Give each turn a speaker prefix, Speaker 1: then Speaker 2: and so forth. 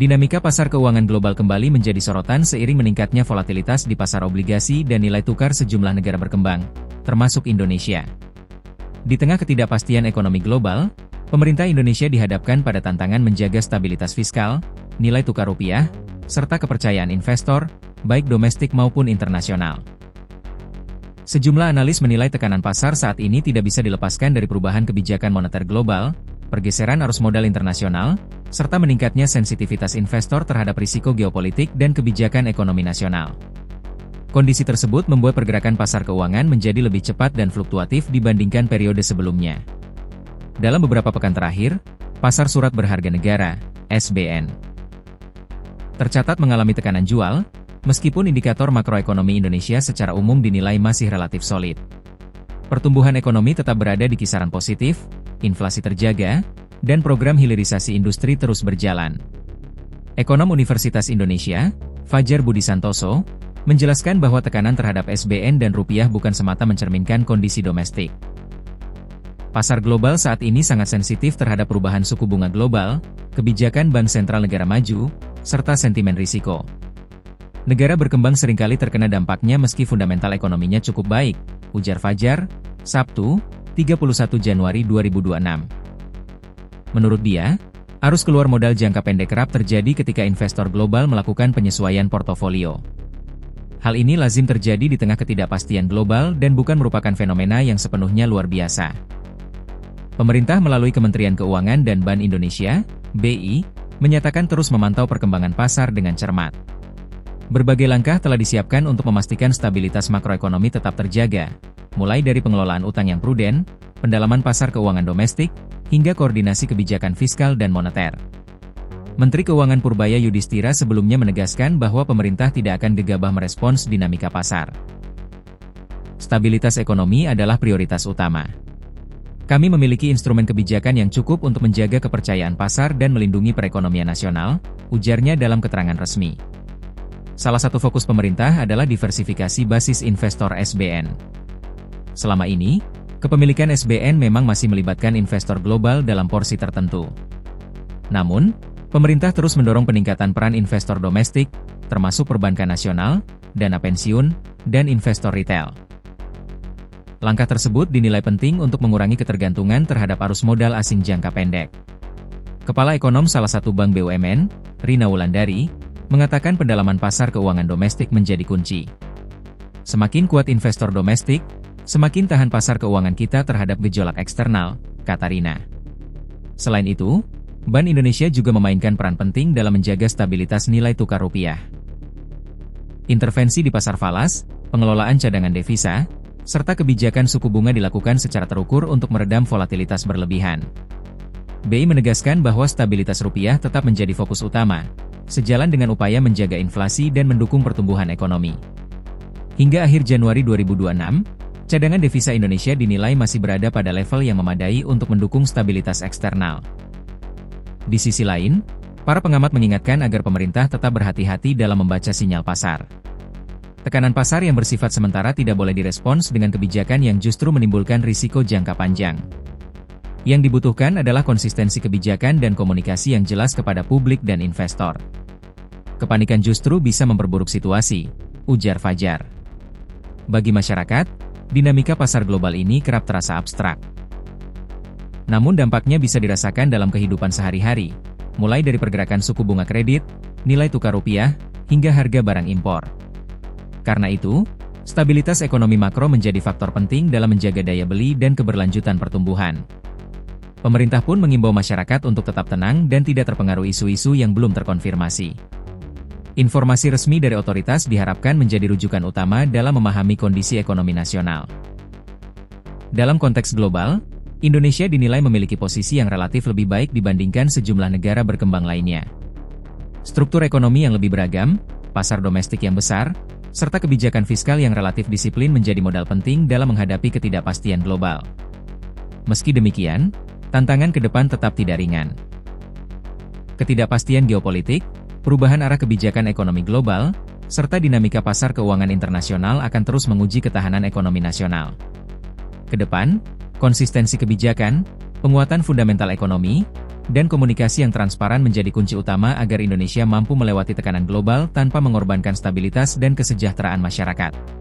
Speaker 1: Dinamika pasar keuangan global kembali menjadi sorotan seiring meningkatnya volatilitas di pasar obligasi dan nilai tukar sejumlah negara berkembang, termasuk Indonesia. Di tengah ketidakpastian ekonomi global, pemerintah Indonesia dihadapkan pada tantangan menjaga stabilitas fiskal, nilai tukar rupiah, serta kepercayaan investor, baik domestik maupun internasional. Sejumlah analis menilai tekanan pasar saat ini tidak bisa dilepaskan dari perubahan kebijakan moneter global, pergeseran arus modal internasional, serta meningkatnya sensitivitas investor terhadap risiko geopolitik dan kebijakan ekonomi nasional. Kondisi tersebut membuat pergerakan pasar keuangan menjadi lebih cepat dan fluktuatif dibandingkan periode sebelumnya. Dalam beberapa pekan terakhir, pasar surat berharga negara, SBN, tercatat mengalami tekanan jual, meskipun indikator makroekonomi Indonesia secara umum dinilai masih relatif solid. Pertumbuhan ekonomi tetap berada di kisaran positif, inflasi terjaga, dan program hilirisasi industri terus berjalan. Ekonom Universitas Indonesia, Fajar Budi Santoso, menjelaskan bahwa tekanan terhadap SBN dan rupiah bukan semata mencerminkan kondisi domestik. Pasar global saat ini sangat sensitif terhadap perubahan suku bunga global, kebijakan bank sentral negara maju, serta sentimen risiko. Negara berkembang seringkali terkena dampaknya meski fundamental ekonominya cukup baik, ujar Fajar, Sabtu, 31 Januari 2026. Menurut dia, arus keluar modal jangka pendek kerap terjadi ketika investor global melakukan penyesuaian portofolio. Hal ini lazim terjadi di tengah ketidakpastian global dan bukan merupakan fenomena yang sepenuhnya luar biasa. Pemerintah melalui Kementerian Keuangan dan Bank Indonesia, BI, menyatakan terus memantau perkembangan pasar dengan cermat. Berbagai langkah telah disiapkan untuk memastikan stabilitas makroekonomi tetap terjaga, mulai dari pengelolaan utang yang prudent, pendalaman pasar keuangan domestik, hingga koordinasi kebijakan fiskal dan moneter. Menteri Keuangan Purbaya Yudhistira sebelumnya menegaskan bahwa pemerintah tidak akan gegabah merespons dinamika pasar. Stabilitas ekonomi adalah prioritas utama. Kami memiliki instrumen kebijakan yang cukup untuk menjaga kepercayaan pasar dan melindungi perekonomian nasional, ujarnya dalam keterangan resmi. Salah satu fokus pemerintah adalah diversifikasi basis investor SBN. Selama ini, kepemilikan SBN memang masih melibatkan investor global dalam porsi tertentu. Namun, pemerintah terus mendorong peningkatan peran investor domestik, termasuk perbankan nasional, dana pensiun, dan investor retail. Langkah tersebut dinilai penting untuk mengurangi ketergantungan terhadap arus modal asing jangka pendek. Kepala Ekonom salah satu bank BUMN, Rina Wulandari, mengatakan pendalaman pasar keuangan domestik menjadi kunci. Semakin kuat investor domestik, semakin tahan pasar keuangan kita terhadap gejolak eksternal, kata Rina. Selain itu, Bank Indonesia juga memainkan peran penting dalam menjaga stabilitas nilai tukar rupiah. Intervensi di pasar falas, pengelolaan cadangan devisa, serta kebijakan suku bunga dilakukan secara terukur untuk meredam volatilitas berlebihan. BI menegaskan bahwa stabilitas rupiah tetap menjadi fokus utama, sejalan dengan upaya menjaga inflasi dan mendukung pertumbuhan ekonomi. Hingga akhir Januari 2026, cadangan devisa Indonesia dinilai masih berada pada level yang memadai untuk mendukung stabilitas eksternal. Di sisi lain, para pengamat mengingatkan agar pemerintah tetap berhati-hati dalam membaca sinyal pasar. Tekanan pasar yang bersifat sementara tidak boleh direspons dengan kebijakan yang justru menimbulkan risiko jangka panjang. Yang dibutuhkan adalah konsistensi kebijakan dan komunikasi yang jelas kepada publik dan investor. Kepanikan justru bisa memperburuk situasi, ujar Fajar. Bagi masyarakat, dinamika pasar global ini kerap terasa abstrak. Namun dampaknya bisa dirasakan dalam kehidupan sehari-hari, mulai dari pergerakan suku bunga kredit, nilai tukar rupiah, hingga harga barang impor. Karena itu, stabilitas ekonomi makro menjadi faktor penting dalam menjaga daya beli dan keberlanjutan pertumbuhan. Pemerintah pun mengimbau masyarakat untuk tetap tenang dan tidak terpengaruh isu-isu yang belum terkonfirmasi. Informasi resmi dari otoritas diharapkan menjadi rujukan utama dalam memahami kondisi ekonomi nasional. Dalam konteks global, Indonesia dinilai memiliki posisi yang relatif lebih baik dibandingkan sejumlah negara berkembang lainnya. Struktur ekonomi yang lebih beragam, pasar domestik yang besar, serta kebijakan fiskal yang relatif disiplin menjadi modal penting dalam menghadapi ketidakpastian global. Meski demikian, tantangan ke depan tetap tidak ringan. Ketidakpastian geopolitik, perubahan arah kebijakan ekonomi global, serta dinamika pasar keuangan internasional akan terus menguji ketahanan ekonomi nasional. Ke depan, konsistensi kebijakan, penguatan fundamental ekonomi, Dan komunikasi yang transparan menjadi kunci utama agar Indonesia mampu melewati tekanan global tanpa mengorbankan stabilitas dan kesejahteraan masyarakat.